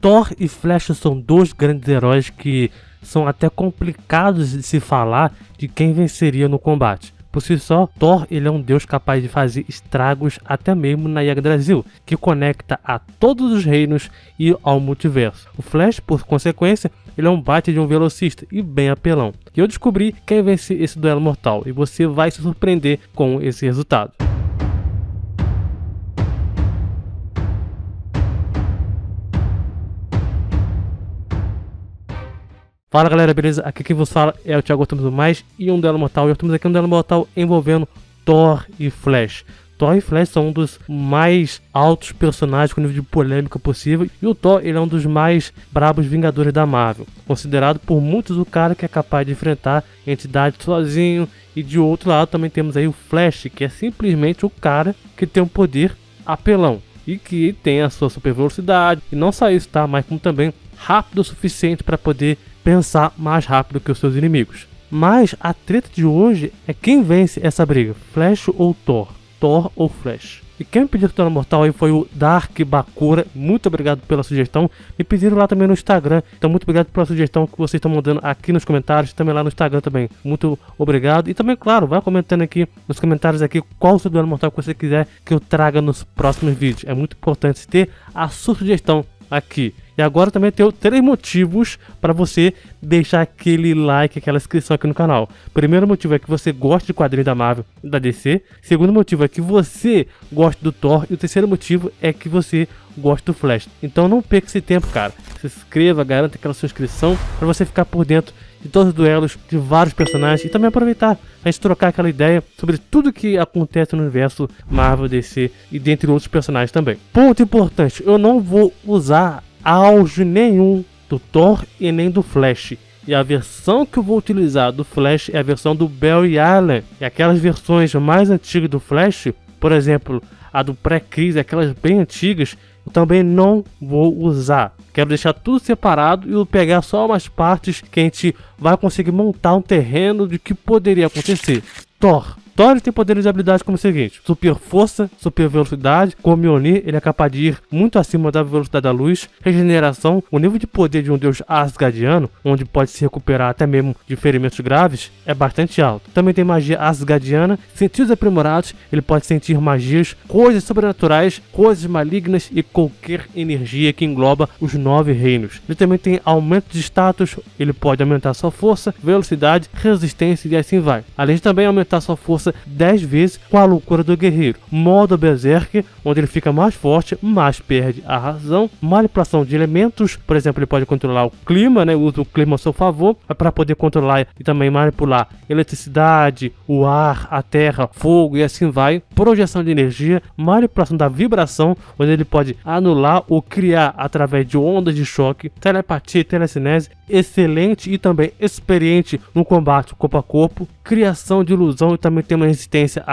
Thor e Flash são dois grandes heróis que são até complicados de se falar de quem venceria no combate. Por si só, Thor ele é um deus capaz de fazer estragos até mesmo na Yggdrasil, que conecta a todos os reinos e ao multiverso. O Flash, por consequência, ele é um baita de um velocista e bem apelão. E eu descobri quem vence esse duelo mortal e você vai se surpreender com esse resultado. Fala galera, beleza? Aqui quem vos fala é o Thiago Otamos Mais e um duelo mortal. E estamos aqui um duelo mortal envolvendo Thor e Flash. Thor e Flash são um dos mais altos personagens com nível de polêmica possível. E o Thor ele é um dos mais brabos vingadores da Marvel. Considerado por muitos o cara que é capaz de enfrentar entidades sozinho. E de outro lado também temos aí o Flash, que é simplesmente o cara que tem um poder apelão. E que tem a sua super velocidade. E não só isso, tá? Mas como também rápido o suficiente para poder pensar mais rápido que os seus inimigos. Mas a treta de hoje é quem vence essa briga, Flash ou Thor? Thor ou Flash? E quem me pediu Duelo Mortal aí foi o Dark Bakura. Muito obrigado pela sugestão. Me pediram lá também no Instagram. Então muito obrigado pela sugestão que vocês estão mandando aqui nos comentários. Também lá no Instagram também. Muito obrigado. E também, claro, vai comentando aqui nos comentários aqui qual o seu Duelo Mortal que você quiser que eu traga nos próximos vídeos. É muito importante ter a sua sugestão aqui. E agora também tenho 3 motivos para você deixar aquele like, aquela inscrição aqui no canal. Primeiro motivo é que você gosta de quadrinhos da Marvel e da DC. Segundo motivo é que você gosta do Thor. E o terceiro motivo é que você gosta do Flash. Então não perca esse tempo, cara. Se inscreva, garanta aquela sua inscrição para você ficar por dentro de todos os duelos de vários personagens. E também aproveitar a gente trocar aquela ideia sobre tudo que acontece no universo Marvel, DC e dentre outros personagens também. Ponto importante, eu não vou usar auge nenhum do Thor e nem do Flash. E a versão que eu vou utilizar do Flash é a versão do Barry Allen. E aquelas versões mais antigas do Flash, por exemplo, a do pré-crise, aquelas bem antigas, eu também não vou usar. Quero deixar tudo separado e eu pegar só umas partes que a gente vai conseguir montar um terreno de que poderia acontecer. Thor ele tem poderes e habilidades como o seguinte: super força, super velocidade. Com o Mjolnir, ele é capaz de ir muito acima da velocidade da luz. Regeneração, o nível de poder de um deus asgardiano, onde pode se recuperar até mesmo de ferimentos graves, é bastante alto. Também tem magia asgardiana, sentidos aprimorados, ele pode sentir magias, coisas sobrenaturais, coisas malignas e qualquer energia que engloba os 9 reinos. Ele também tem aumento de status, ele pode aumentar sua força, velocidade, resistência e assim vai. Além de também aumentar sua força 10 vezes com a loucura do guerreiro. Modo Berserk, onde ele fica mais forte, mas perde a razão. Manipulação de elementos, por exemplo, ele pode controlar o clima, né? Usa o clima a seu favor para poder controlar e também manipular eletricidade, o ar, a terra, fogo e assim vai. Projeção de energia, manipulação da vibração, onde ele pode anular ou criar através de ondas de choque, telepatia e telecinese. Excelente e também experiente no combate corpo a corpo. Criação de ilusão e também tem uma resistência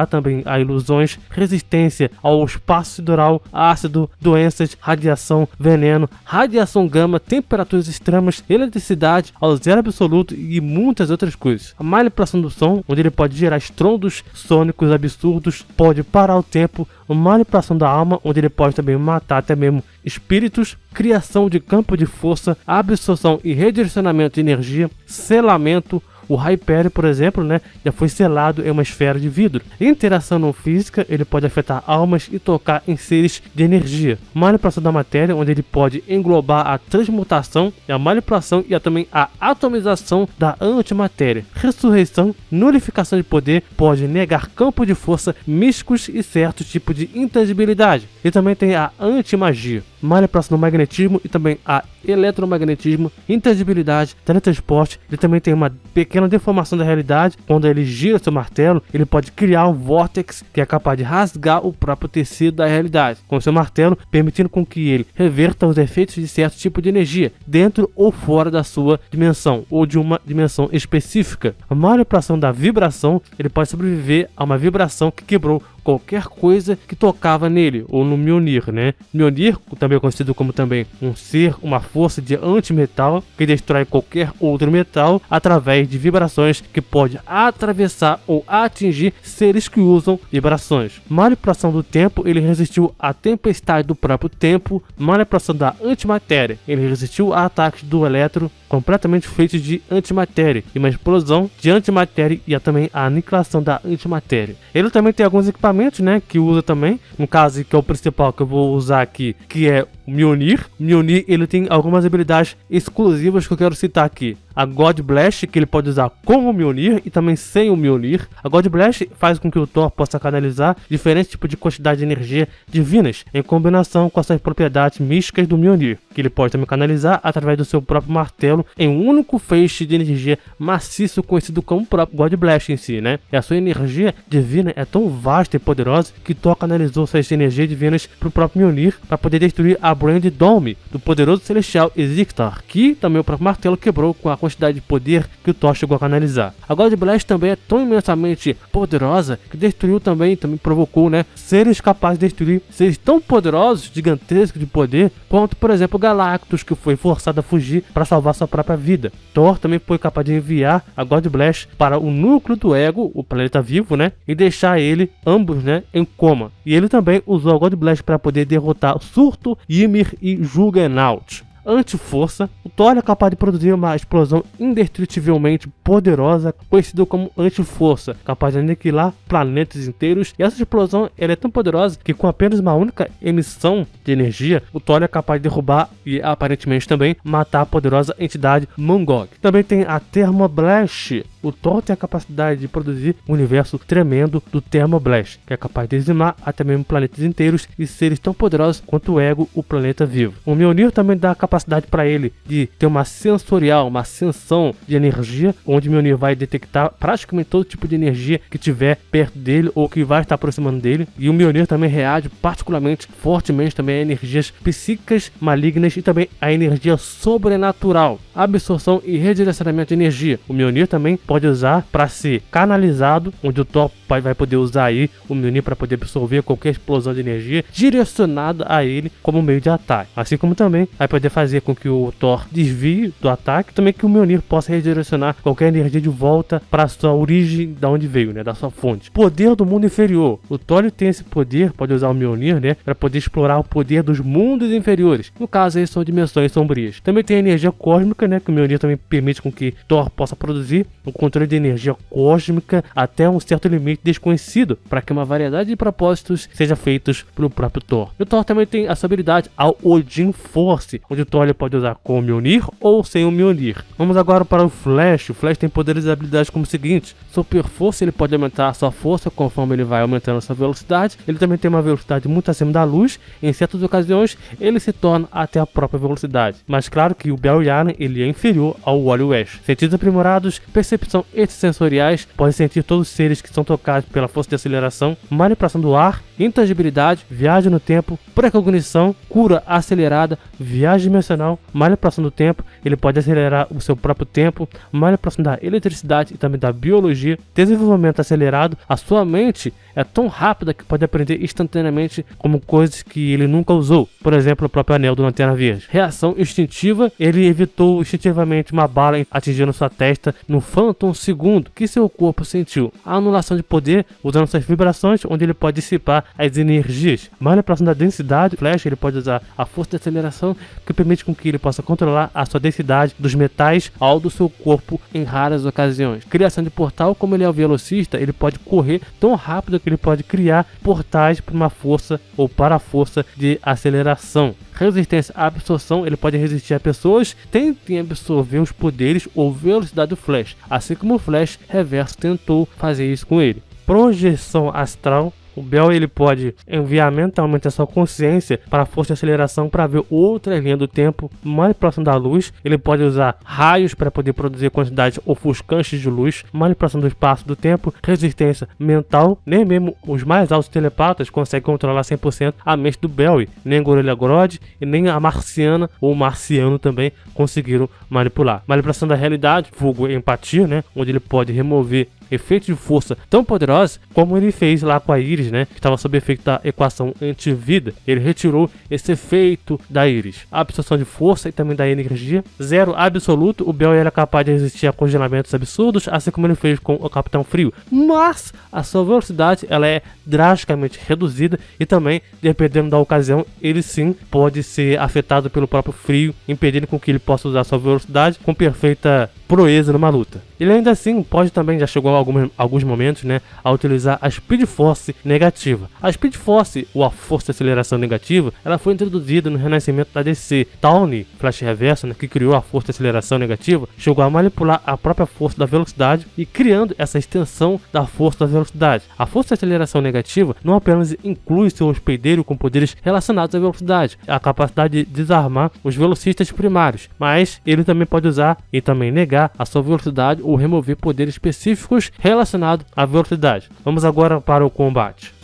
a ilusões, resistência ao espaço sideral, ácido, doenças, radiação, veneno, radiação gama, temperaturas extremas, eletricidade, ao zero absoluto e muitas outras coisas. A manipulação do som, onde ele pode gerar estrondos sônicos absurdos, pode parar o tempo. A manipulação da alma, onde ele pode também matar até mesmo espíritos. Criação de campo de força, absorção e redirecionamento de energia, selamento. O Hyperion, por exemplo, né, já foi selado em uma esfera de vidro. Interação não física, ele pode afetar almas e tocar em seres de energia. Manipulação da matéria, onde ele pode englobar a transmutação, a manipulação e também a atomização da antimatéria. Ressurreição, nulificação de poder, pode negar campo de força místicos e certos tipos de intangibilidade. E também tem a antimagia. Manipulação do magnetismo e também a eletromagnetismo, intangibilidade, teletransporte. Ele também tem uma pequena deformação da realidade. Quando ele gira seu martelo, ele pode criar um vórtex que é capaz de rasgar o próprio tecido da realidade com seu martelo, permitindo com que ele reverta os efeitos de certo tipo de energia dentro ou fora da sua dimensão ou de uma dimensão específica. A manipulação da vibração, ele pode sobreviver a uma vibração que quebrou qualquer coisa que tocava nele, ou no Mjolnir, né? Mjolnir, também conhecido como também um ser, uma força de antimetal, que destrói qualquer outro metal através de vibrações que pode atravessar ou atingir seres que usam vibrações. Manipulação do tempo, ele resistiu à tempestade do próprio tempo. Manipulação da antimatéria, ele resistiu a ataques do Eletro, completamente feitos de antimatéria, e uma explosão de antimatéria e também a aniquilação da antimatéria. Ele também tem alguns equipamentos, né, que usa também, no caso que é o principal que eu vou usar aqui, que é o Mjolnir. Mjolnir, ele tem algumas habilidades exclusivas que eu quero citar aqui. A God Blast, que ele pode usar com o Mjolnir e também sem o Mjolnir. A God Blast faz com que o Thor possa canalizar diferentes tipos de quantidade de energia divinas, em combinação com essas propriedades místicas do Mjolnir, que ele pode também canalizar através do seu próprio martelo em um único feixe de energia maciço, conhecido como o próprio God Blast em si, né? E a sua energia divina é tão vasta e poderosa que Thor canalizou suas energias divinas para o próprio Mjolnir para poder destruir a Brand Dome do poderoso celestial Ziktar, que também o próprio martelo quebrou com a quantidade de poder que o Thor chegou a canalizar. A God Blast também é tão imensamente poderosa que destruiu também provocou, né, seres capazes de destruir seres tão poderosos, gigantescos de poder, quanto, por exemplo, Galactus, que foi forçado a fugir para salvar sua própria vida. Thor também foi capaz de enviar a God Blast para o núcleo do Ego, o planeta vivo, né, e deixar ele, ambos, né, em coma. E ele também usou a God Blast para poder derrotar Surtur, Ymir e Juggernaut. Anti-força, o Thor é capaz de produzir uma explosão indestrutivelmente poderosa, conhecida como anti-força, capaz de aniquilar planetas inteiros. E essa explosão ela é tão poderosa que com apenas uma única emissão de energia, o Thor é capaz de derrubar e aparentemente também matar a poderosa entidade Mangog. Também tem a Thermoblast. O Thor tem a capacidade de produzir um universo tremendo do Thermoblast, que é capaz de dizimar até mesmo planetas inteiros e seres tão poderosos quanto o Ego, o planeta vivo. O Mjolnir também dá a capacidade para ele de ter uma sensorial, uma ascensão de energia, onde o Mjolnir vai detectar praticamente todo tipo de energia que tiver perto dele ou que vai estar aproximando dele. E o Mjolnir também reage particularmente fortemente também a energias psíquicas malignas e também a energia sobrenatural, absorção e redirecionamento de energia. O Mjolnir também pode usar para ser canalizado, onde o Thor vai poder usar aí o Mjolnir para poder absorver qualquer explosão de energia direcionada a ele como meio de ataque. Assim como também vai poder fazer com que o Thor desvie do ataque, também que o Mjolnir possa redirecionar qualquer energia de volta para sua origem, da onde veio, né, da sua fonte. Poder do mundo inferior. O Thor tem esse poder, pode usar o Mjolnir, né, para poder explorar o poder dos mundos inferiores. No caso aí são dimensões sombrias. Também tem a energia cósmica, né, que o Mjolnir também permite com que Thor possa produzir um controle de energia cósmica até um certo limite desconhecido, para que uma variedade de propósitos seja feitos pelo próprio Thor. E o Thor também tem essa habilidade, a Odin Force, onde o Thor ele pode usar com o Mjolnir ou sem o Mjolnir. Vamos agora para o Flash. O Flash tem poderes e habilidades como o seguinte: Super Força, ele pode aumentar a sua força conforme ele vai aumentando a sua velocidade. Ele também tem uma velocidade muito acima da luz. Em certas ocasiões ele se torna até a própria velocidade, mas claro que o Bel-Yaren ele é inferior ao Wally West. Sentidos aprimorados, percepção extrasensoriais, pode sentir todos os seres que são tocados pela força de aceleração, manipulação do ar, intangibilidade, viagem no tempo, precognição, cura acelerada, viagem dimensional, manipulação do tempo, ele pode acelerar o seu próprio tempo, manipulação da eletricidade e também da biologia, desenvolvimento acelerado. A sua mente é tão rápida que pode aprender instantaneamente como coisas que ele nunca usou, por exemplo o próprio anel do Lanterna Verde. Reação instintiva, ele evitou instintivamente uma bala atingindo sua testa no Phantom segundo que seu corpo sentiu. A anulação de poder, usando suas vibrações, onde ele pode dissipar as energias. Manipulação da densidade, Flash ele pode usar a força de aceleração, que permite com que ele possa controlar a sua densidade dos metais ao do seu corpo em raras ocasiões. Criação de portal, como ele é o velocista, ele pode correr tão rápido que ele pode criar portais para uma força ou para a força de aceleração. Resistência à absorção, ele pode resistir a pessoas que tentem absorver os poderes ou velocidade do Flash, assim como o Flash Reverso tentou fazer isso com ele. Projeção astral, o Bel ele pode enviar mentalmente a sua consciência para a força de aceleração para ver outra linha do tempo mais próxima da luz. Ele pode usar raios para poder produzir quantidades ofuscantes de luz, manipulação do espaço do tempo, resistência mental. Nem mesmo os mais altos telepatas conseguem controlar 100% a mente do Bel, nem Gorilla Grodd e nem a Marciana ou o Marciano também conseguiram manipular. Manipulação da realidade, vulgo empatia, né, onde ele pode remover efeitos de força tão poderosos como ele fez lá com a Iris, né, que estava sob efeito da equação antivida. Ele retirou esse efeito da Iris, a absorção de força e também da energia. Zero absoluto, o Bel era capaz de resistir a congelamentos absurdos, assim como ele fez com o Capitão Frio, mas a sua velocidade ela é drasticamente reduzida e também, dependendo da ocasião, ele sim pode ser afetado pelo próprio frio, impedindo com que ele possa usar sua velocidade com perfeita proeza numa luta. Ele ainda assim pode também, já chegou a alguns momentos, né, a utilizar a Speed Force negativa. A Speed Force, ou a força de aceleração negativa, ela foi introduzida no renascimento da DC. Tawny, Flash Reverso, né, que criou a força de aceleração negativa, chegou a manipular a própria força da velocidade e criando essa extensão da força da velocidade. A força de aceleração negativa não apenas inclui seu hospedeiro com poderes relacionados à velocidade, a capacidade de desarmar os velocistas primários, mas ele também pode usar e também negar a sua velocidade ou remover poderes específicos relacionados à velocidade. Vamos agora para o combate.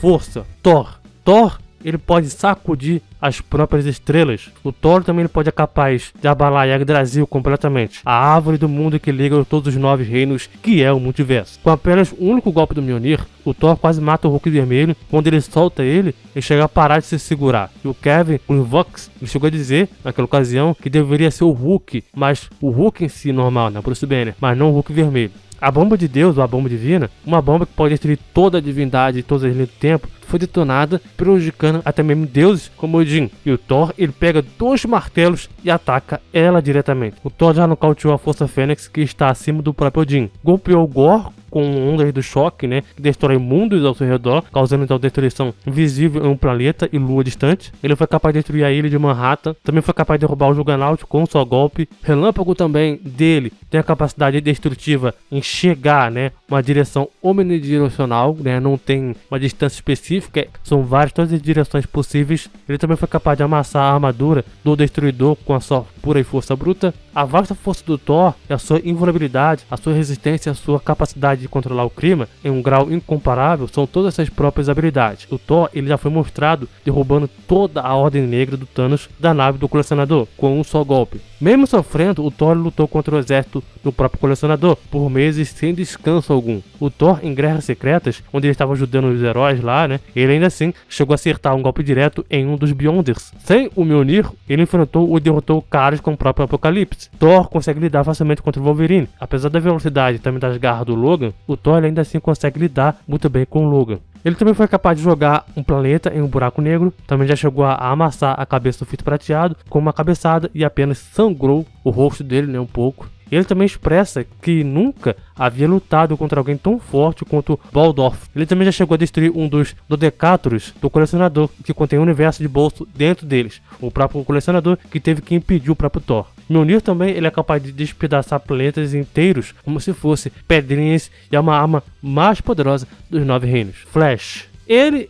Força. Thor, ele pode sacudir as próprias estrelas. O Thor também ele pode ser capaz de abalar Yggdrasil completamente, a árvore do mundo que liga todos os 9 reinos, que é o multiverso. Com apenas um único golpe do Mjolnir, o Thor quase mata o Hulk vermelho. Quando ele solta ele chega a parar de se segurar. E o Kevin, o Invox, ele chegou a dizer, naquela ocasião, que deveria ser o Hulk, mas o Hulk em si normal, né, Bruce Banner, mas não o Hulk vermelho. A bomba de Deus, ou a bomba divina, uma bomba que pode destruir toda a divindade e todas as linhas do tempo, foi detonada, prejudicando até mesmo deuses como Odin. E o Thor, ele pega 2 martelos e ataca ela diretamente. O Thor já nocauteou a Força Fênix, que está acima do próprio Odin. Golpeou o Gorr com ondas do choque, né, que destrói mundos ao seu redor, causando então destruição visível em um planeta e lua distante. Ele foi capaz de destruir a ilha de Manhattan, também foi capaz de derrubar o Juggernaut com um só golpe. Relâmpago também dele tem a capacidade destrutiva em chegar, né, uma direção omnidirecional, né, não tem uma distância específica, são várias todas as direções possíveis. Ele também foi capaz de amassar a armadura do Destruidor com a sua pura e força bruta. A vasta força do Thor é a sua invulnerabilidade, a sua resistência, a sua capacidade de controlar o clima em um grau incomparável, são todas essas próprias habilidades. O Thor ele já foi mostrado derrubando toda a Ordem Negra do Thanos da nave do Colecionador com um só golpe. Mesmo sofrendo, o Thor lutou contra o exército do próprio Colecionador por meses sem descanso algum. O Thor, em Guerras Secretas, onde ele estava ajudando os heróis lá, né, ele ainda assim chegou a acertar um golpe direto em um dos Beyonders. Sem o Mjolnir, ele enfrentou e derrotou caras com o próprio Apocalipse. Thor consegue lidar facilmente contra o Wolverine. Apesar da velocidade e também das garras do Logan, o Thor ainda assim consegue lidar muito bem com o Logan. Ele também foi capaz de jogar um planeta em um buraco negro, também já chegou a amassar a cabeça do Fito Prateado com uma cabeçada e apenas sangrou o rosto dele, né, um pouco. Ele também expressa que nunca havia lutado contra alguém tão forte quanto Baldorf. Ele também já chegou a destruir um dos Dodecatros do Colecionador, que contém um universo de bolso dentro deles. O próprio Colecionador que teve que impedir o próprio Thor. Mjolnir também ele é capaz de despedaçar planetas inteiros como se fosse pedrinhas e é uma arma mais poderosa dos 9 reinos. Flash.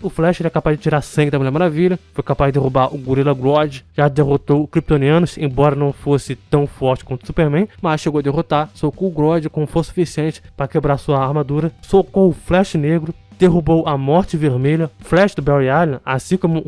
O Flash, ele é capaz de tirar sangue da Mulher Maravilha, foi capaz de derrubar o Gorilla Grodd, já derrotou o Kryptonianos, embora não fosse tão forte quanto o Superman, mas chegou a derrotar, socou o Grodd com força suficiente para quebrar sua armadura, socou o Flash Negro, derrubou a Morte Vermelha. Flash do Barry Allen, assim como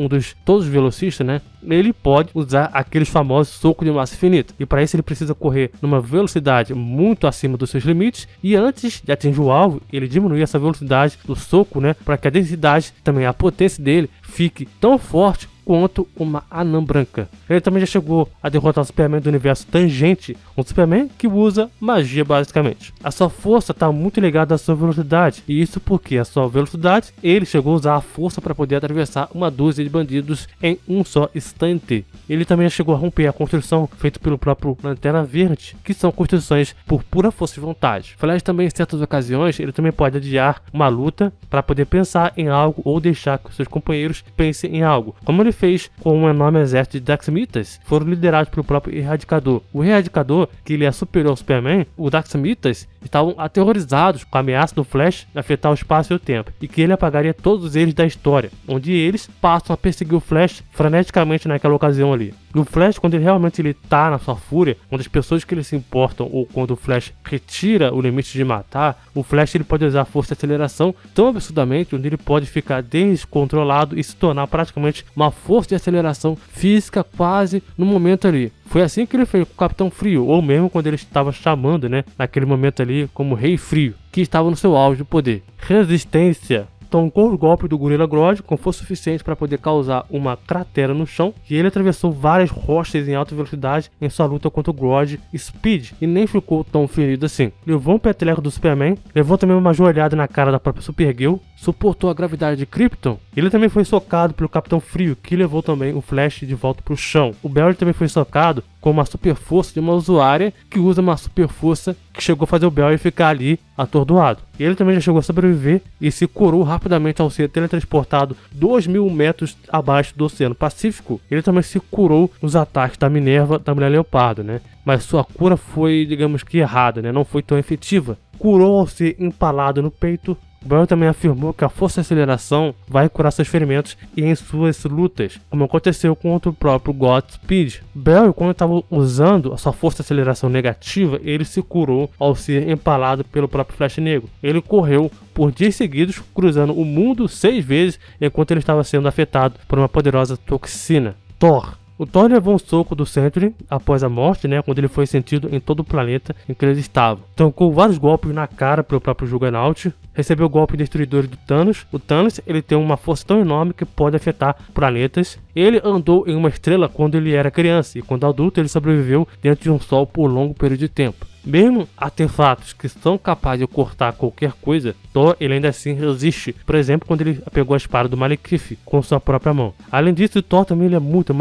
todos os velocistas, né, ele pode usar aqueles famosos socos de massa infinita. E para isso ele precisa correr numa velocidade muito acima dos seus limites. E antes de atingir o alvo, ele diminui essa velocidade do soco, né, para que a densidade, também a potência dele, fique tão forte quanto uma anã branca. Ele também já chegou a derrotar o Superman do universo Tangente, um Superman que usa magia basicamente. A sua força está muito ligada à sua velocidade, e isso porque a sua velocidade, ele chegou a usar a força para poder atravessar uma dúzia de bandidos em um só instante. Ele também já chegou a romper a construção feita pelo próprio Lanterna Verde, que são construções por pura força de vontade. Flash também em certas ocasiões, ele também pode adiar uma luta para poder pensar em algo ou deixar que seus companheiros pensem em algo, como ele fez com um enorme exército de Daxamitas, foram liderados pelo próprio Erradicador. O Erradicador, que ele é superior ao Superman, os Daxamitas estavam aterrorizados com a ameaça do Flash de afetar o espaço e o tempo, e que ele apagaria todos eles da história, onde eles passam a perseguir o Flash freneticamente naquela ocasião ali. E o Flash, quando ele realmente tá na sua fúria, quando as pessoas que ele se importam, ou quando o Flash retira o limite de matar, o Flash ele pode usar a força de aceleração tão absurdamente, onde ele pode ficar descontrolado e se tornar praticamente uma força de aceleração física quase no momento ali. Foi assim que ele fez com o Capitão Frio, ou mesmo quando ele estava chamando, né, naquele momento ali, como Rei Frio, que estava no seu auge de poder. Resistência. Tancou os golpes do Gorilla Grodd com força suficiente para poder causar uma cratera no chão, e ele atravessou várias rochas em alta velocidade em sua luta contra o Grodd Speed, e nem ficou tão ferido assim. Levou um peteleco do Superman, levou também uma joelhada na cara da própria Supergirl, suportou a gravidade de Krypton. Ele também foi socado pelo Capitão Frio, que levou também o Flash de volta para o chão. O Barry também foi socado com uma super força de uma usuária que usa uma super força que chegou a fazer o Barry ficar ali atordoado. E ele também já chegou a sobreviver e se curou rapidamente ao ser teletransportado 2.000 metros abaixo do Oceano Pacífico. Ele também se curou nos ataques da Minerva, da Mulher Leopardo, né? Mas sua cura foi, digamos que errada, né? Não foi tão efetiva. Curou ao ser empalado no peito. Barry também afirmou que a força de aceleração vai curar seus ferimentos e em suas lutas, como aconteceu contra o próprio Godspeed. Barry, quando estava usando a sua força de aceleração negativa, ele se curou ao ser empalado pelo próprio Flash Negro. Ele correu por dias seguidos, cruzando o mundo 6 vezes enquanto ele estava sendo afetado por uma poderosa toxina. Thor. O Thor levou um soco do Sentry após a morte, né, quando ele foi sentido em todo o planeta em que ele estava. Tancou vários golpes na cara pelo próprio Juggernaut, recebeu golpes destruidores do Thanos. O Thanos, ele tem uma força tão enorme que pode afetar planetas. Ele andou em uma estrela quando ele era criança, e quando adulto ele sobreviveu dentro de um sol por longo período de tempo. Mesmo artefatos que são capazes de cortar qualquer coisa, Thor ele ainda assim resiste. Por exemplo, quando ele pegou a espada do Malekith com sua própria mão. Além disso, Thor também ele é muito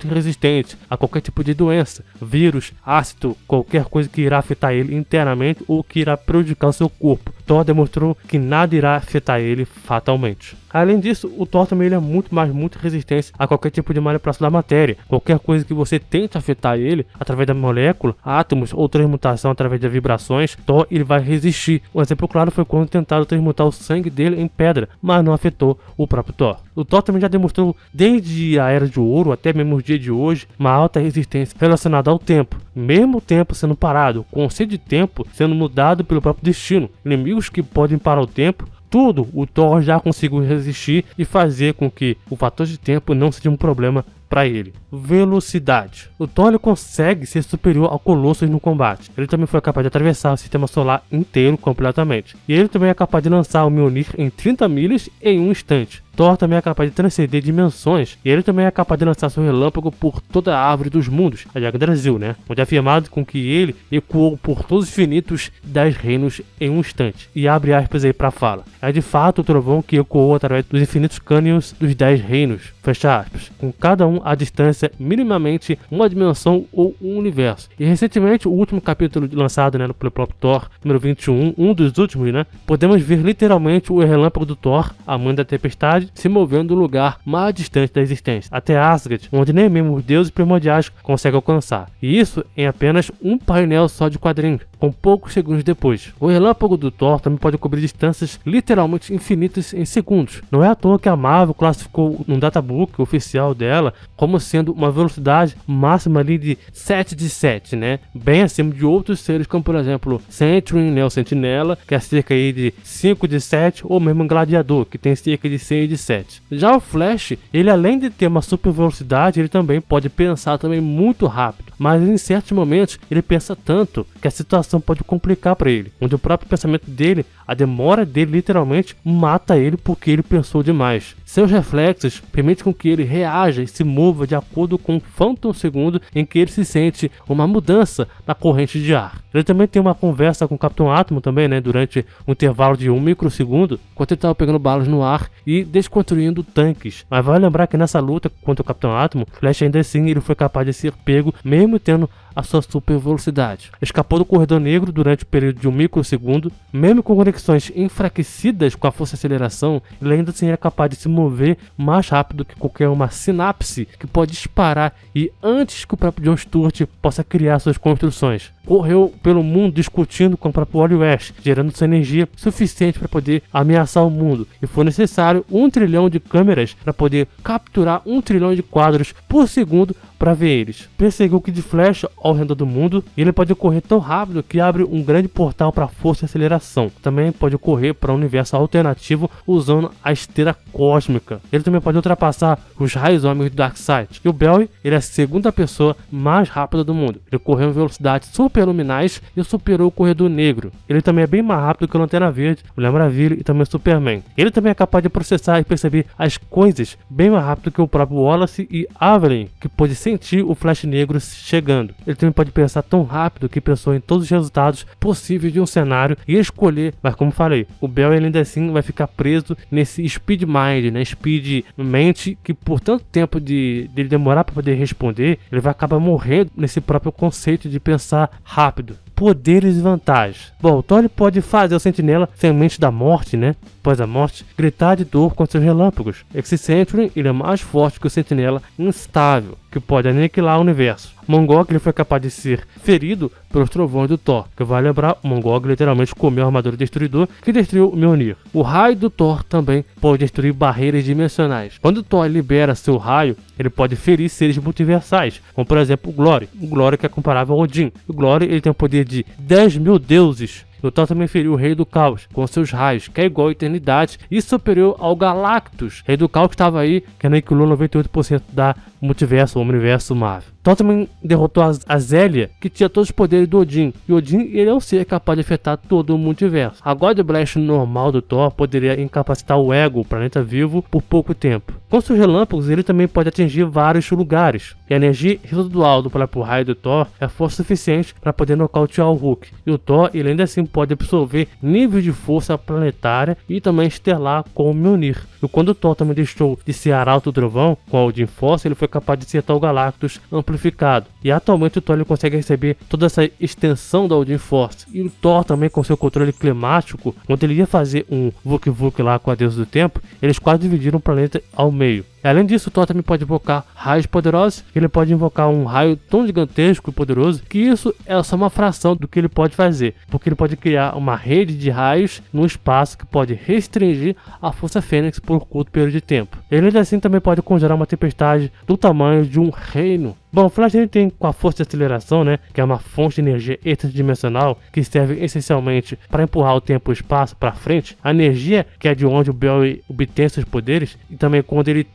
resistente a qualquer tipo de doença, vírus, ácido, qualquer coisa que irá afetar ele internamente ou que irá prejudicar o seu corpo. Thor demonstrou que nada irá afetar ele fatalmente. Além disso, o Thor também ele é muito resistente a qualquer tipo de manipulação da matéria. Qualquer coisa que você tente afetar ele através da molécula, átomos ou transmutação através de vibrações, Thor ele vai resistir. Um exemplo claro foi quando tentaram transmutar o sangue dele em pedra, mas não afetou o próprio Thor. O Thor também já demonstrou, desde a Era de Ouro até mesmo os dias de hoje, uma alta resistência relacionada ao tempo. Mesmo o tempo sendo parado, o conceito de tempo sendo mudado pelo próprio destino. Inimigos que podem parar o tempo, tudo o Thor já conseguiu resistir e fazer com que o fator de tempo não seja um problema para ele. Velocidade. O Thor ele consegue ser superior ao Colossus no combate. Ele também foi capaz de atravessar o sistema solar inteiro completamente. E ele também é capaz de lançar o Mjolnir em 30 milhas em um instante. Thor também é capaz de transcender dimensões, e ele também é capaz de lançar seu relâmpago por toda a árvore dos mundos, a Yggdrasil, né? Onde é afirmado com que ele ecoou por todos os infinitos 10 reinos em um instante. E abre aspas aí pra fala. É de fato o trovão que ecoou através dos infinitos cânions dos 10 reinos, fecha aspas, com cada um a distância minimamente uma dimensão ou um universo. E recentemente, o último capítulo lançado, né, pelo próprio Thor, número 21, um dos últimos, né? Podemos ver literalmente o relâmpago do Thor, a mãe da tempestade, se movendo do lugar mais distante da existência, até Asgard, onde nem mesmo os deuses primordiais conseguem alcançar. E isso em apenas um painel só de quadrinhos, com poucos segundos depois. O relâmpago do Thor também pode cobrir distâncias literalmente infinitas em segundos. Não é à toa que a Marvel classificou no databook oficial dela como sendo uma velocidade máxima ali de 7 de 7, né? Bem acima de outros seres como, por exemplo, Sentry, né, o Sentinela, que é cerca aí de 5 de 7, ou mesmo um Gladiador, que tem cerca de 6 de 7. Já o Flash, ele além de ter uma super velocidade, ele também pode pensar também muito rápido, mas em certos momentos ele pensa tanto que a situação pode complicar para ele, onde o próprio pensamento dele, a demora dele literalmente mata ele porque ele pensou demais. Seus reflexos permitem com que ele reaja e se mova de acordo com o Phantom segundo em que ele se sente uma mudança na corrente de ar. Ele também tem uma conversa com o Capitão Átomo também, né, durante um intervalo de 1 microsegundo, enquanto ele estava pegando balas no ar e desconstruindo tanques. Mas vale lembrar que nessa luta contra o Capitão Átomo, Flash ainda assim ele foi capaz de ser pego, mesmo tendo a sua super velocidade. Escapou do corredor negro durante o período de 1 microsegundo, mesmo com conexões enfraquecidas com a força de aceleração, ele ainda assim é capaz de se mover mais rápido que qualquer uma sinapse que pode disparar e antes que o próprio John Stewart possa criar suas construções. Correu pelo mundo discutindo com o próprio Wally West, gerando sua energia suficiente para poder ameaçar o mundo, e foi necessário 1 trilhão de câmeras para poder capturar 1 trilhão de quadros por segundo para ver eles. Perseguiu o Kid Flash ao redor do mundo, e ele pode correr tão rápido que abre um grande portal para força e aceleração. Também pode correr para um universo alternativo usando a esteira cósmica. Ele também pode ultrapassar os raios ômega do Darkseid. E o Barry, ele é a segunda pessoa mais rápida do mundo. Ele correu em velocidades superluminais e superou o Corredor Negro. Ele também é bem mais rápido que o Lanterna Verde, Mulher Maravilha e também o Superman. Ele também é capaz de processar e perceber as coisas bem mais rápido que o próprio Wallace e Avery, que pode sentir o Flash Negro chegando. Ele também pode pensar tão rápido que pensou em todos os resultados possíveis de um cenário e escolher, mas como falei, o Barry ainda assim vai ficar preso nesse Speed Mind, né? Speed mente, que por tanto tempo de demorar para poder responder, ele vai acabar morrendo nesse próprio conceito de pensar rápido. Poderes e vantagens. Bom, o Thor pode fazer o Sentinela Semente da Morte, né? Após a morte, gritar de dor com seus relâmpagos. Esse Sentry, ele é mais forte que o Sentinela instável, que pode aniquilar o universo. Mongok, ele foi capaz de ser ferido pelos trovões do Thor, que vai lembrar, o Mongok literalmente comeu a armadura destruidor que destruiu o Mjolnir. O raio do Thor também pode destruir barreiras dimensionais. Quando o Thor libera seu raio, ele pode ferir seres multiversais, como por exemplo o Glory. O Glory que é comparável ao Odin. O Glory, ele tem o poder de 10 mil deuses. O Thor também feriu o Rei do Caos com seus raios, que é igual à eternidade e superior ao Galactus. Rei do Caos que estava aí, que aniquilou 98% da multiverso, ou universo Marvel. Thor também derrotou a Zélia, que tinha todos os poderes do Odin. E Odin, ele é um ser capaz de afetar todo o multiverso. A God Blast normal do Thor poderia incapacitar o Ego, o planeta vivo, por pouco tempo. Com seus relâmpagos, ele também pode atingir vários lugares. E a energia residual do próprio raio do Thor é força suficiente para poder nocautear o Hulk. E o Thor, ele ainda assim pode absorver níveis de força planetária e também estelar com o Mjolnir. E quando o Thor também deixou de ser Arauto do Trovão com a Odin Force, ele foi capaz de acertar o Galactus amplificado. E atualmente o Thor ele consegue receber toda essa extensão da Odin Force. E o Thor também com seu controle climático, quando ele ia fazer um Vuk Vuk lá com a deusa do tempo, eles quase dividiram o planeta ao meio. Além disso, o Thor também pode invocar raios poderosos. Ele pode invocar um raio tão gigantesco e poderoso que isso é só uma fração do que ele pode fazer, porque ele pode criar uma rede de raios no espaço que pode restringir a Força Fênix por um curto período de tempo. Ele ainda assim também pode conjurar uma tempestade do tamanho de um reino. Bom, o Flash ele tem com a força de aceleração, né, que é uma fonte de energia extradimensional que serve essencialmente para empurrar o tempo e o espaço para frente. A energia, que é de onde o Barry obtém seus poderes, e também quando ele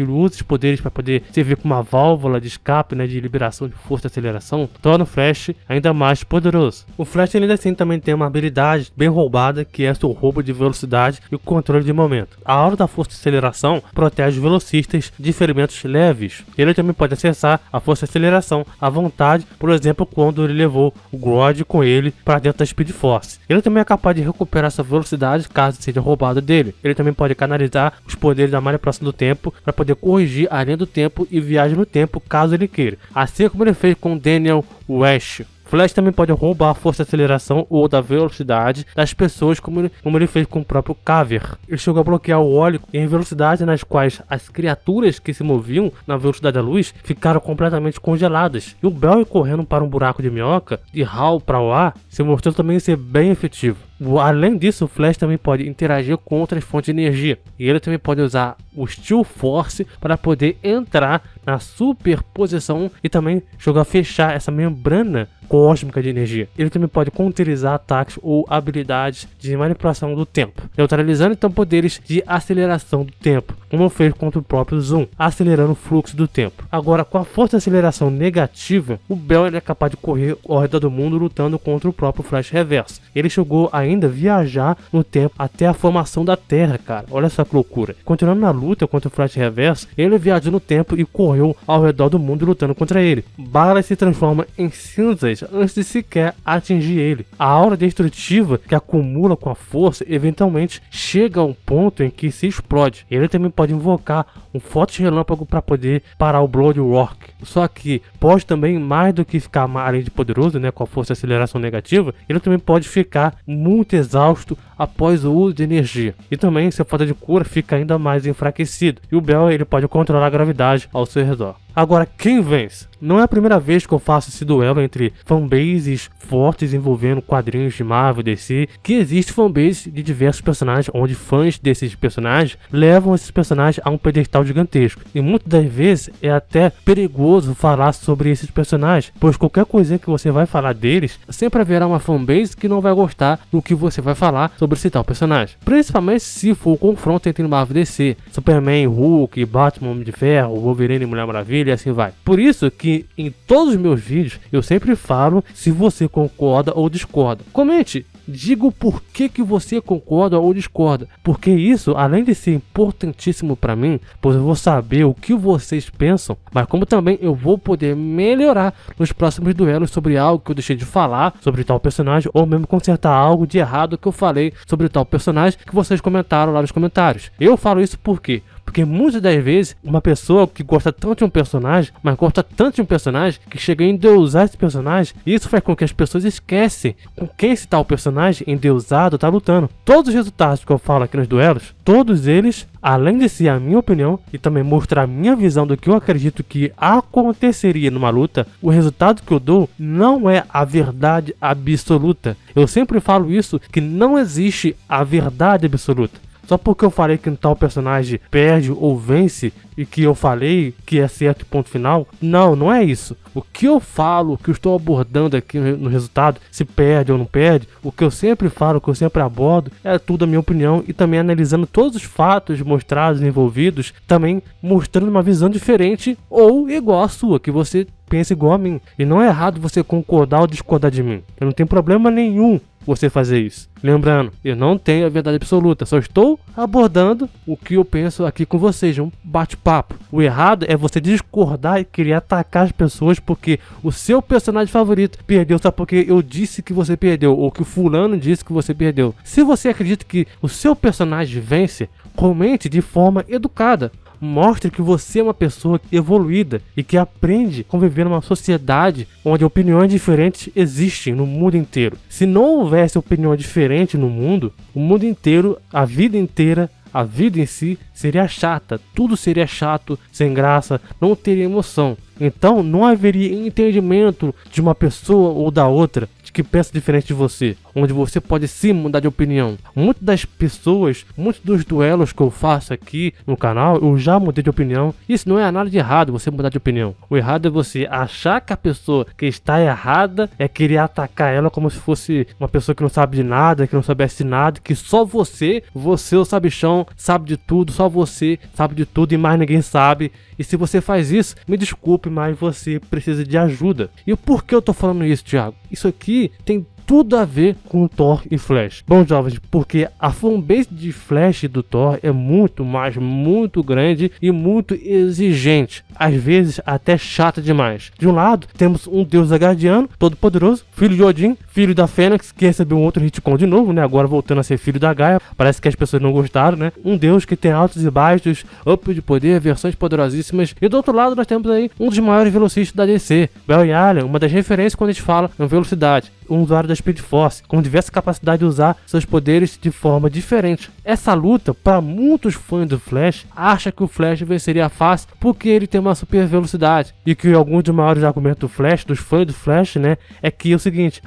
usa os poderes para poder servir como uma válvula de escape, né, de liberação de força e aceleração, torna o Flash ainda mais poderoso. O Flash ele ainda assim também tem uma habilidade bem roubada, que é seu roubo de velocidade e o controle de momento. A aura da força de aceleração protege os velocistas de ferimentos leves. Ele também pode acessar a força de aceleração à vontade, por exemplo, quando ele levou o Grodd com ele para dentro da Speed Force. Ele também é capaz de recuperar essa velocidade caso seja roubado dele. Ele também pode canalizar os poderes da manipulação do tempo para poder corrigir a linha do tempo e viagem no tempo caso ele queira, assim como ele fez com Daniel West. Flash também pode roubar a força de aceleração ou da velocidade das pessoas, como ele fez com o próprio Caver. Ele chegou a bloquear o óleo em velocidades nas quais as criaturas que se moviam na velocidade da luz ficaram completamente congeladas. E o Barry correndo para um buraco de minhoca e Hal para o ar se mostrou também ser bem efetivo. Além disso, o Flash também pode interagir com outras fontes de energia. E ele também pode usar o Steel Force para poder entrar na superposição e também fechar essa membrana cósmica de energia. Ele também pode counterizar ataques ou habilidades de manipulação do tempo, neutralizando então poderes de aceleração do tempo, como fez contra o próprio Zoom, acelerando o fluxo do tempo. Agora, com a força de aceleração negativa, o Barry é capaz de correr ao redor do mundo lutando contra o próprio Flash Reverso. Ele chegou ainda a viajar no tempo até a formação da Terra, cara. Olha só que loucura. Continuando na luta contra o Flash Reverso, ele viajou no tempo e correu ao redor do mundo lutando contra ele. Bala se transforma em cinzas antes de sequer atingir ele. A aura destrutiva que acumula com a força eventualmente chega a um ponto em que se explode. Ele também pode invocar um forte relâmpago para poder parar o Blood Rock. Só que pode também, mais do que ficar além de poderoso, né, com a força de aceleração negativa, ele também pode ficar muito exausto após o uso de energia. E também seu fator de cura fica ainda mais enfraquecido. E o Bell ele pode controlar a gravidade ao seu redor. Agora, quem vence? Não é a primeira vez que eu faço esse duelo entre fanbases fortes envolvendo quadrinhos de Marvel e DC, que existe fanbase de diversos personagens, onde fãs desses personagens levam esses personagens a um pedestal gigantesco. E muitas das vezes é até perigoso falar sobre esses personagens, pois qualquer coisinha que você vai falar deles, sempre haverá uma fanbase que não vai gostar do que você vai falar sobre esse tal personagem. Principalmente se for o confronto entre Marvel e DC, Superman, Hulk, Batman, Homem de Ferro, Wolverine e Mulher Maravilha, e assim vai. Por isso que em todos os meus vídeos eu sempre falo se você concorda ou discorda. Comente, diga o porquê que você concorda ou discorda, porque isso, além de ser importantíssimo para mim, pois eu vou saber o que vocês pensam, mas como também eu vou poder melhorar nos próximos duelos sobre algo que eu deixei de falar sobre tal personagem, ou mesmo consertar algo de errado que eu falei sobre tal personagem que vocês comentaram lá nos comentários. Eu falo isso por quê? Porque muitas das vezes, uma pessoa que gosta tanto de um personagem, mas gosta tanto de um personagem, que chega a endeusar esse personagem, e isso faz com que as pessoas esquecem com quem esse tal personagem endeusado tá lutando. Todos os resultados que eu falo aqui nos duelos, todos eles, além de ser a minha opinião e também mostrar a minha visão do que eu acredito que aconteceria numa luta, o resultado que eu dou não é a verdade absoluta. Eu sempre falo isso, que não existe a verdade absoluta. Só porque eu falei que um tal personagem perde ou vence e que eu falei que é certo ponto final, não é isso. O que eu falo, o que eu estou abordando aqui no resultado, se perde ou não perde, o que eu sempre falo, o que eu sempre abordo, é tudo a minha opinião e também analisando todos os fatos mostrados envolvidos, também mostrando uma visão diferente ou igual à sua, que você pensa igual a mim. E não é errado você concordar ou discordar de mim. Eu não tenho problema nenhum você fazer isso. Lembrando, eu não tenho a verdade absoluta, só estou abordando o que eu penso aqui com vocês, um bate-papo. O errado é você discordar e querer atacar as pessoas porque o seu personagem favorito perdeu só porque eu disse que você perdeu, ou que o fulano disse que você perdeu. Se você acredita que o seu personagem vence, comente de forma educada. Mostre que você é uma pessoa evoluída e que aprende a conviver numa sociedade onde opiniões diferentes existem no mundo inteiro. Se não houvesse opinião diferente no mundo, o mundo inteiro, a vida inteira, a vida em si seria chata, tudo seria chato, sem graça, não teria emoção. Então não haveria entendimento de uma pessoa ou da outra que pensa diferente de você, onde você pode sim mudar de opinião. Muitas das pessoas, muitos dos duelos que eu faço aqui no canal, eu já mudei de opinião. Isso não é nada de errado, você mudar de opinião. O errado é você achar que a pessoa que está errada é querer atacar ela como se fosse uma pessoa que não sabe de nada, que não soubesse nada, que só você, o sabichão, sabe de tudo, só você sabe de tudo e mais ninguém sabe. E se você faz isso, me desculpe, mas você precisa de ajuda. E por que eu tô falando isso, Thiago? Isso aqui tem tudo a ver com Thor e Flash. Bom, jovens, porque a fanbase de Flash e do Thor é muito grande e muito exigente. Às vezes até chata demais. De um lado, temos um deus Asgardiano, todo poderoso, filho de Odin, filho da Fênix, que recebeu um outro retcon de novo, né? Agora voltando a ser filho da Gaia. Parece que as pessoas não gostaram, né? Um deus que tem altos e baixos, up de poder, versões poderosíssimas. E do outro lado nós temos aí um dos maiores velocistas da DC, Bell Allen, uma das referências quando a gente fala em velocidade. Um usuário da Speed Force, com diversa capacidade de usar seus poderes de forma diferente. Essa luta, para muitos fãs do Flash, acha que o Flash venceria fácil porque ele tem uma super velocidade. E que alguns dos maiores argumentos do Flash, dos fãs do Flash, né, é que é o seguinte: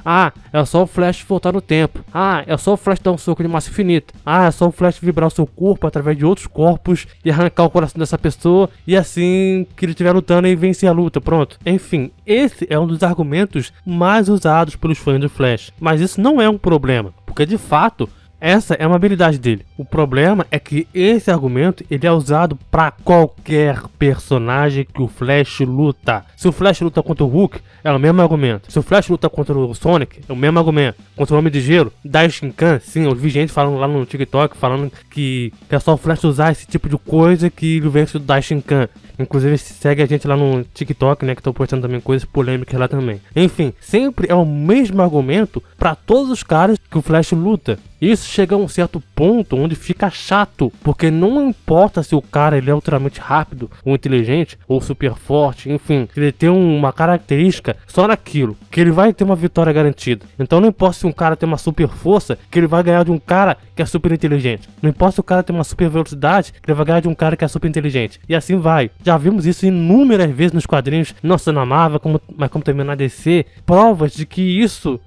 é só o Flash voltar no tempo. É só o Flash dar um soco de massa infinita. É só o Flash vibrar o seu corpo através de outros corpos e arrancar o coração dessa pessoa, e assim que ele estiver lutando e vencer a luta, pronto. Enfim, esse é um dos argumentos mais usados pelos fãs do Flash, mas isso não é um problema, porque de fato essa é uma habilidade dele. O problema é que esse argumento ele é usado para qualquer personagem que o Flash luta. Se o Flash luta contra o Hulk, é o mesmo argumento. Se o Flash luta contra o Sonic, é o mesmo argumento. Contra o Homem de Gelo, Daishinkan, sim, eu vi gente falando lá no TikTok, falando que é só o Flash usar esse tipo de coisa que ele vence do Daishinkan. Inclusive segue a gente lá no TikTok, né, que tô postando também coisas polêmicas lá também. Enfim, sempre é o mesmo argumento para todos os caras que o Flash luta. Isso chega a um certo ponto onde fica chato, porque não importa se o cara ele é ultramente rápido, ou inteligente, ou super forte, enfim, ele tem uma característica só naquilo, que ele vai ter uma vitória garantida. Então não importa se um cara tem uma super força, que ele vai ganhar de um cara que é super inteligente. Não importa se o cara tem uma super velocidade, que ele vai ganhar de um cara que é super inteligente. E assim vai. Já vimos isso inúmeras vezes nos quadrinhos, não só na Marvel, mas como também na DC. Provas de que isso,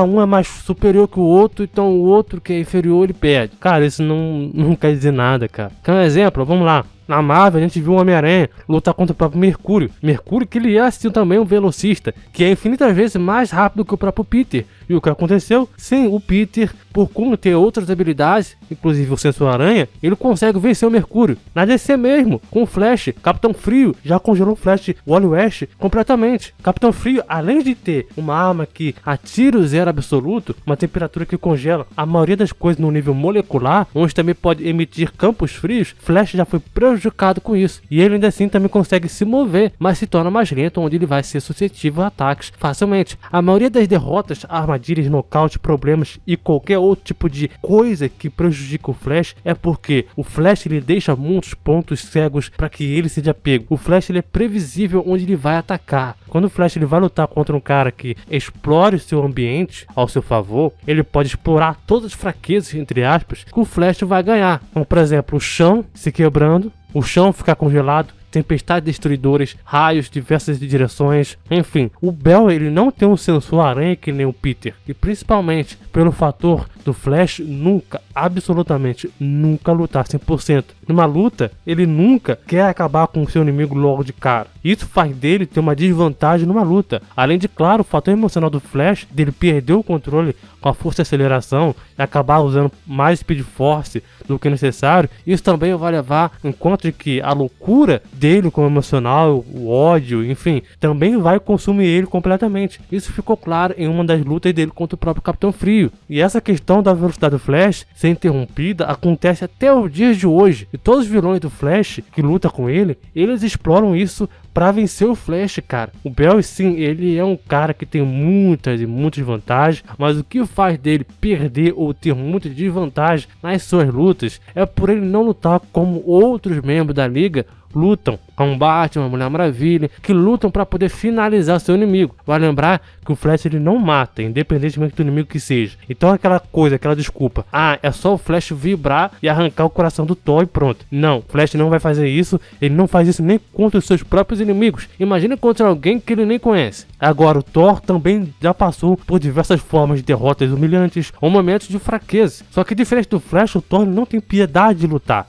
um é mais superior que o outro, então o outro que é inferior ele perde. Cara, isso não quer dizer nada, cara. Quer um exemplo? Vamos lá. Na Marvel a gente viu o Homem-Aranha lutar contra o próprio Mercúrio. Mercúrio que ele é assim também um velocista, que é infinitas vezes mais rápido que o próprio Peter. E o que aconteceu? Sim, o Peter, por ter outras habilidades, inclusive o Sensor Aranha, ele consegue vencer o Mercúrio. Na DC mesmo, com o Flash, Capitão Frio já congelou o Flash Wally West completamente. Capitão Frio, além de ter uma arma que atira o zero absoluto, uma temperatura que congela a maioria das coisas no nível molecular, onde também pode emitir campos frios, Flash já foi prejudicado com isso. E ele ainda assim também consegue se mover, mas se torna mais lento, onde ele vai ser suscetível a ataques facilmente. A maioria das derrotas, armadilhas, nocaute, problemas e qualquer outro tipo de coisa que prejudica o Flash é porque o Flash ele deixa muitos pontos cegos para que ele seja pego. O Flash ele é previsível onde ele vai atacar. Quando o Flash ele vai lutar contra um cara que explore o seu ambiente ao seu favor, ele pode explorar todas as fraquezas, entre aspas, que o Flash vai ganhar. Como por exemplo, o chão se quebrando, o chão ficar congelado, tempestades destruidoras, raios, diversas direções, enfim. O Bell ele não tem um sensor aranha que nem o Peter, e principalmente pelo fator do Flash nunca, absolutamente nunca lutar 100%. Numa luta, ele nunca quer acabar com o seu inimigo logo de cara. Isso faz dele ter uma desvantagem numa luta. Além de, claro, o fator emocional do Flash, dele perder o controle com a força de aceleração e acabar usando mais Speed Force do que necessário. Isso também vai levar em conta de que a loucura dele como emocional, o ódio, enfim, também vai consumir ele completamente. Isso ficou claro em uma das lutas dele contra o próprio Capitão Frio. E essa questão da velocidade do Flash ser interrompida acontece até os dias de hoje. E todos os vilões do Flash que lutam com ele, eles exploram isso pra vencer o Flash, cara. O Bell, sim, ele é um cara que tem muitas e muitas vantagens, mas o que faz dele perder ou ter muitas desvantagens nas suas lutas é por ele não lutar como outros membros da liga lutam, como Batman, Mulher Maravilha, que lutam para poder finalizar seu inimigo. Vai lembrar que o Flash ele não mata, independentemente do inimigo que seja. Então aquela coisa, aquela desculpa, é só o Flash vibrar e arrancar o coração do Thor e pronto. Não, o Flash não vai fazer isso, ele não faz isso nem contra os seus próprios inimigos. Imagina contra alguém que ele nem conhece. Agora o Thor também já passou por diversas formas de derrotas humilhantes ou momentos de fraqueza. Só que diferente do Flash, o Thor não tem piedade de lutar.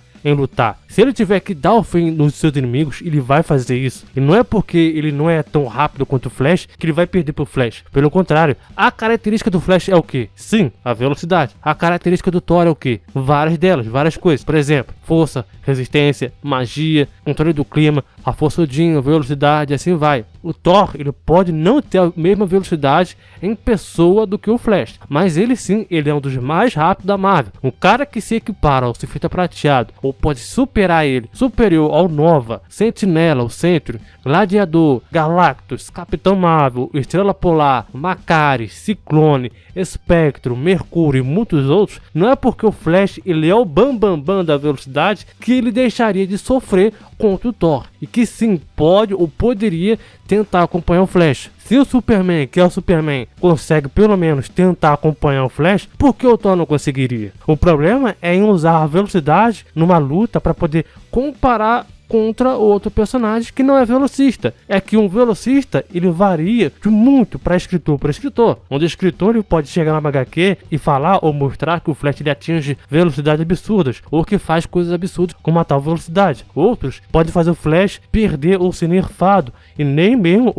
Se ele tiver que dar o fim nos seus inimigos, ele vai fazer isso. E não é porque ele não é tão rápido quanto o Flash que ele vai perder pro Flash. Pelo contrário, a característica do Flash é o que? Sim, a velocidade. A característica do Thor é o que? Várias delas, várias coisas. Por exemplo, força, resistência, magia, controle do clima, a força Odin, velocidade, assim vai. O Thor, ele pode não ter a mesma velocidade em pessoa do que o Flash, mas ele sim, ele é um dos mais rápidos da Marvel. O cara que se equipara ao Surfista Prateado, ou pode superar ele, superior ao Nova, Sentinela, o Sentry, Gladiador, Galactus, Capitão Marvel, Estrela Polar, Macaris, Ciclone, Espectro, Mercúrio e muitos outros, não é porque o Flash ele é o bambambam da velocidade que ele deixaria de sofrer contra o Thor, e que sim, pode ou poderia tentar acompanhar o Flash. Se o Superman, que é o Superman, consegue pelo menos tentar acompanhar o Flash, por que o Thor não conseguiria? O problema é em usar a velocidade numa luta para poder comparar contra outro personagem que não é velocista. É que um velocista ele varia de muito para escritor para escritor. Onde o escritor ele pode chegar na HQ e falar ou mostrar que o Flash ele atinge velocidades absurdas ou que faz coisas absurdas com uma tal velocidade. Outros podem fazer o Flash perder ou ser nerfado e nem mesmo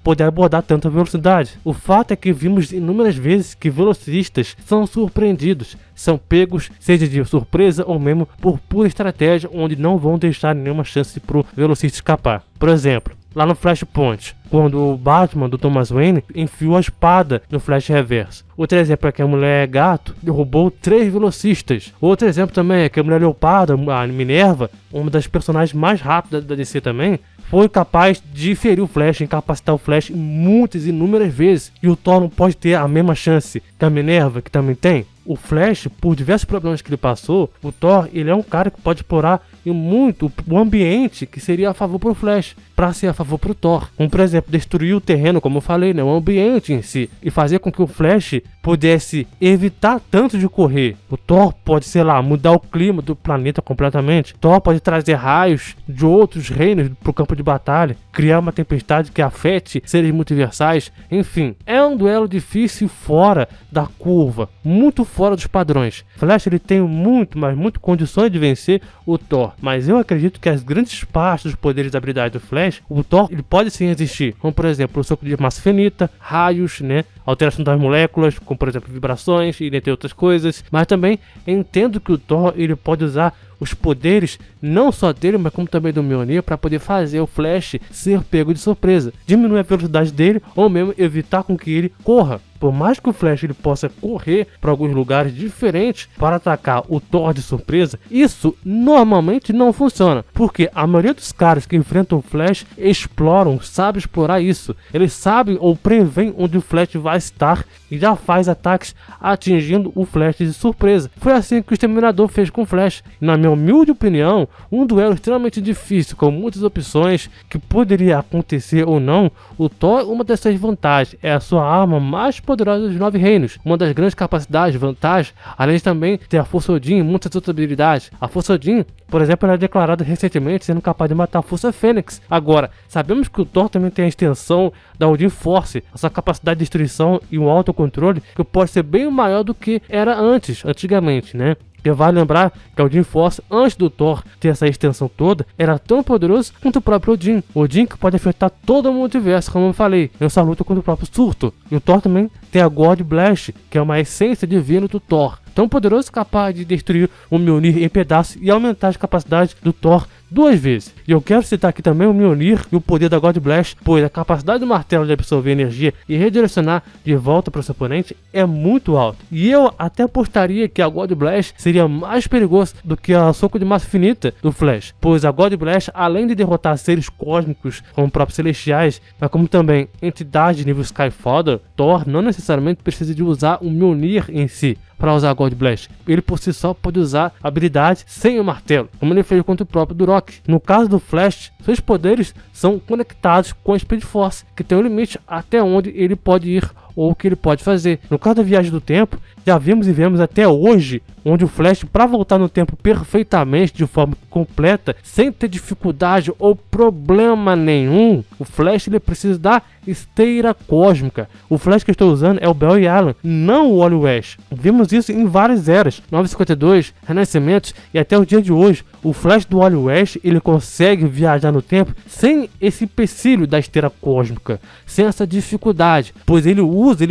poder abordar tanta velocidade. O fato é que vimos inúmeras vezes que velocistas são surpreendidos, são pegos, seja de surpresa ou mesmo por pura estratégia, onde não vão deixar nenhuma chance pro velocista escapar. Por exemplo, lá no Flashpoint, quando o Batman do Thomas Wayne enfiou a espada no Flash Reverso. Outro exemplo é que a Mulher Gato derrubou 3 velocistas. Outro exemplo também é que a Mulher Leopardo, a Minerva, uma das personagens mais rápidas da DC também, foi capaz de ferir o Flash, incapacitar o Flash muitas, inúmeras vezes. E o Thor não pode ter a mesma chance que a Minerva, que também tem. o Flash, por diversos problemas que ele passou, o Thor, ele é um cara que pode explorar em muito o ambiente que seria a favor pro Flash, para ser a favor pro Thor. Como, por exemplo, destruir o terreno, como eu falei, né, o ambiente em si, e fazer com que o Flash pudesse evitar tanto de correr. O Thor pode, sei lá, mudar o clima do planeta completamente. O Thor pode trazer raios de outros reinos pro campo de batalha, criar uma tempestade que afete seres multiversais. Enfim, é um duelo difícil fora da curva, muito fora dos padrões. Flash, ele tem muito, mas muito condições de vencer o Thor, mas eu acredito que as grandes partes dos poderes e habilidades do Flash, o Thor, ele pode sim resistir, como por exemplo o soco de massa finita, raios, né, alteração das moléculas, como por exemplo vibrações e entre outras coisas. Mas também entendo que o Thor, ele pode usar os poderes não só dele, mas como também do Mjolnir, para poder fazer o Flash ser pego de surpresa, diminuir a velocidade dele ou mesmo evitar com que ele corra. Por mais que o Flash ele possa correr para alguns lugares diferentes para atacar o Thor de surpresa, isso normalmente não funciona, porque a maioria dos caras que enfrentam o Flash exploram, sabem explorar isso. Eles sabem ou preveem onde o Flash vai estar e já faz ataques atingindo o Flash de surpresa. Foi assim que o Exterminador fez com o Flash. Na minha humilde opinião, um duelo extremamente difícil, com muitas opções que poderia acontecer ou não. O Thor, uma das suas vantagens é a sua arma mais poderosa dos 9 reinos, uma das grandes capacidades, vantagens, além de também ter a Força Odin e muitas outras habilidades. A Força Odin, por exemplo, ela é declarada recentemente sendo capaz de matar a Força Fênix. Agora, sabemos que o Thor também tem a extensão da Odin Force, essa capacidade de destruição e um autocontrole que pode ser bem maior do que era antigamente, né? Porque vale lembrar que a Odin Force, antes do Thor ter essa extensão toda, era tão poderoso quanto o próprio Odin. Odin que pode afetar todo o multiverso, como eu falei, nessa luta contra o próprio Surtur. E o Thor também tem a God Blast, que é uma essência divina do Thor, tão poderoso capaz de destruir o Mjolnir em pedaços e aumentar as capacidades do Thor 2 vezes. E eu quero citar aqui também o Mjolnir e o poder da God Blast, pois a capacidade do martelo de absorver energia e redirecionar de volta para o seu oponente é muito alta. E eu até apostaria que a God Blast seria mais perigoso do que a soco de massa finita do Flash, pois a God Blast, além de derrotar seres cósmicos como próprios celestiais, mas como também entidades de nível Skyfather, Thor não necessariamente precisa de usar o Mjolnir em si para usar a God Blast. Ele por si só pode usar habilidades sem o martelo, como ele fez contra o próprio Durok. No caso do Flash, seus poderes são conectados com a Speed Force, que tem um limite até onde ele pode ir ou o que ele pode fazer. No caso da viagem do tempo, já vimos e vemos até hoje onde o Flash, para voltar no tempo perfeitamente, de forma completa, sem ter dificuldade ou problema nenhum, o Flash ele precisa da esteira cósmica. O Flash que eu estou usando é o Barry Allen, não o Wally West. Vimos isso em várias eras, 952, Renascimentos e até o dia de hoje. O Flash do Wally West, ele consegue viajar no tempo sem esse empecilho da esteira cósmica, sem essa dificuldade, pois ele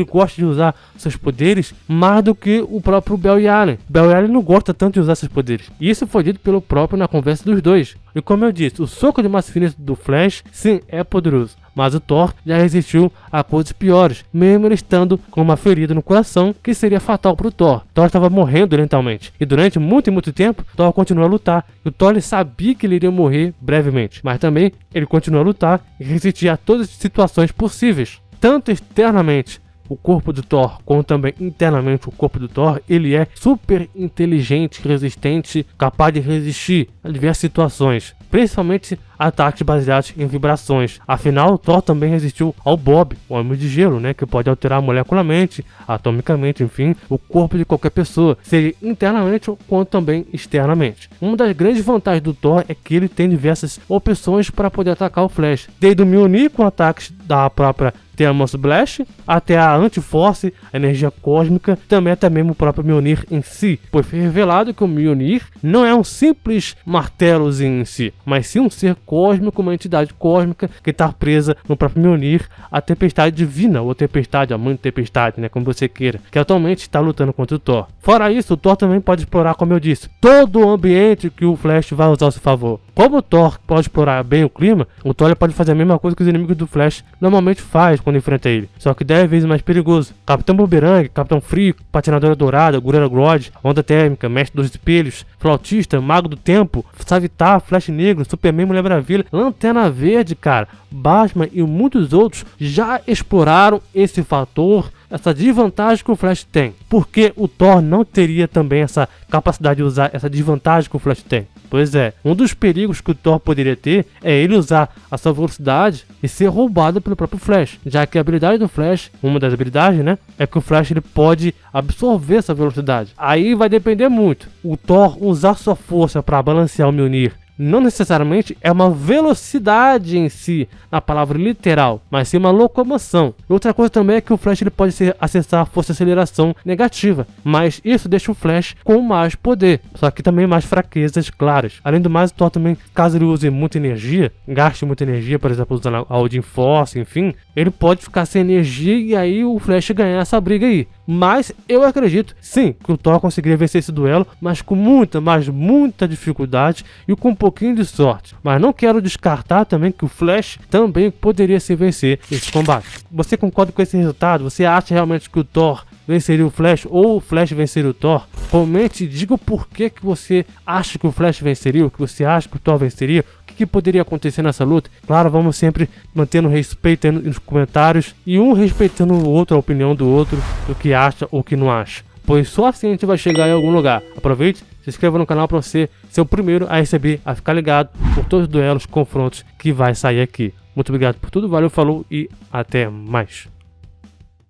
gosta de usar seus poderes mais do que o próprio Barry Allen. Barry Allen não gosta tanto de usar seus poderes. E isso foi dito pelo próprio na conversa dos dois. E como eu disse, o soco de massa finita do Flash, sim, é poderoso. Mas o Thor já resistiu a coisas piores, mesmo ele estando com uma ferida no coração que seria fatal para o Thor. Thor estava morrendo lentamente. E durante muito tempo, Thor continuou a lutar. E o Thor ele sabia que ele iria morrer brevemente. Mas também ele continuou a lutar e resistir a todas as situações possíveis. Tanto externamente, o corpo do Thor, como também internamente o corpo do Thor, ele é super inteligente, resistente, capaz de resistir a diversas situações, principalmente ataques baseados em vibrações. Afinal, o Thor também resistiu ao Bob, o Homem de Gelo, né, que pode alterar molecularmente, atomicamente, enfim, o corpo de qualquer pessoa, seja internamente quanto também externamente. Uma das grandes vantagens do Thor é que ele tem diversas opções para poder atacar o Flash, desde o Mjolnir com ataques da própria Thermos Blast, até a Anti-Force, a energia cósmica, também até mesmo o próprio Mjolnir em si, pois foi revelado que o Mjolnir não é um simples martelozinho em si, mas sim um ser cósmico, uma entidade cósmica que está presa no próprio Mjolnir, a tempestade divina, ou tempestade, a mãe de tempestade, né, como você queira, que atualmente está lutando contra o Thor. Fora isso, o Thor também pode explorar, como eu disse, todo o ambiente que o Flash vai usar ao seu favor. Como o Thor pode explorar bem o clima, o Thor pode fazer a mesma coisa que os inimigos do Flash normalmente faz quando enfrenta ele, só que 10 vezes mais perigoso. Capitão Boomerang, Capitão Frio, Patinadora Dourada, Gorilla Grodd, Onda Térmica, Mestre dos Espelhos, Flautista, Mago do Tempo, Savitar, Flash Negro, Superman, Mulher Maravilha, Lanterna Verde, cara, Batman e muitos outros já exploraram esse fator essa desvantagem que o Flash tem. Porque o Thor não teria também essa capacidade de usar essa desvantagem que o Flash tem. Pois é, um dos perigos que o Thor poderia ter é ele usar a sua velocidade e ser roubado pelo próprio Flash, já que a habilidade do Flash, uma das habilidades, né, é que o Flash ele pode absorver essa velocidade. Aí vai depender muito. O Thor usar sua força para balancear o Mjolnir não necessariamente é uma velocidade em si, na palavra literal, mas sim uma locomoção. Outra coisa também é que o Flash ele pode acessar a força de aceleração negativa, mas isso deixa o Flash com mais poder, só que também mais fraquezas claras. Além do mais, o Thor também, caso ele use muita energia, gaste muita energia, por exemplo, usando a Odin Force, enfim, ele pode ficar sem energia e aí o Flash ganhar essa briga aí. Mas eu acredito, sim, que o Thor conseguiria vencer esse duelo, mas com muita, mas muita dificuldade e com um pouquinho de sorte. Mas não quero descartar também que o Flash também poderia se vencer esse combate. Você concorda com esse resultado? Você acha realmente que o Thor venceria o Flash ou o Flash venceria o Thor? Comente e diga o porquê que você acha que o Flash venceria, o que você acha que o Thor venceria, o que poderia acontecer nessa luta. Claro, vamos sempre mantendo respeito nos comentários e um respeitando o outro, a opinião do outro, do que acha ou que não acha, pois só assim a gente vai chegar em algum lugar. Aproveite, se inscreva no canal para você ser o primeiro a receber, a ficar ligado por todos os duelos, confrontos que vai sair aqui. Muito obrigado por tudo, valeu, falou e até mais.